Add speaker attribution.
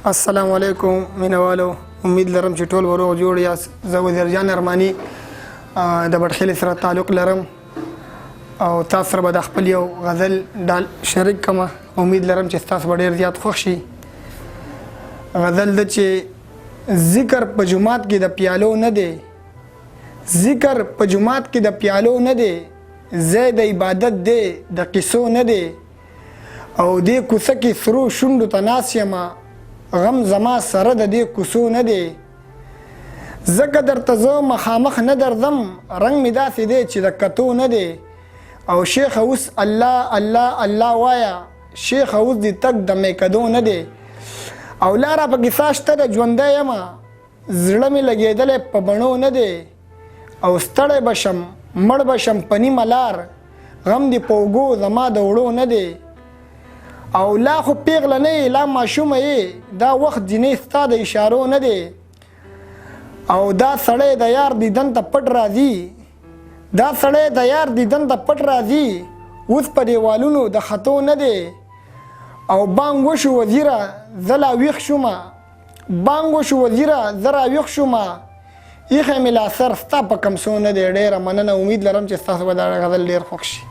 Speaker 1: السلام علیکم مینوالو، امید لرم چې ټول ورو جوړ یاست. زه وزیر جان ارماني د بټخیلې سره تعلق لرم او تاسو سره به د خپل یو غزل ډال شریک کوم. امید لرم چې تاسو به ډېر زیات خوښ شي. غزل ده چې ذکر په جماعت کې د پیالو نه دی، ذکر په جماعت کې د پیالو نه دی، ځای د عبادت دی د قصو نه دی، او دې کوڅه کې سرو شونډو ته ناست یمه، غم زما سره د دې کوڅو نه دی. ځکه درته زه مخامخ نه درځم، رنګ مې داسې دی چې د کتو نه دی. او شیخ اوس الله الله الله وایا، شیخ اوس دې تک د میکدو نه دی. او لاره پکې سا شته د ژوندی یمه، زړه مې لګېدلی په بڼو نه دی. او ستړی به شم مړ به شم په نیمه لار، غم دې په اوږو زما د وړو نه دی. او لا خو پیغله نه یې، لا ماشومه یې، دا وخت جینۍ ستا د اشارو نه دی. او دا سړی د یار دیدن ته پټ راځي، دا سړی د یار دیدن ته پټ راځي، اوس په دیوالونو د خطو نه دی. او بانګ وشو وزیره زه لا ویښ شومه، بانګ وشو وزیره زه را ویښ شومه، ایښی مې لا سر ستا په کمسو نه دی. ډېره مننه، امید لرم چې ستاسو به دا غزل ډېر خوښ شي.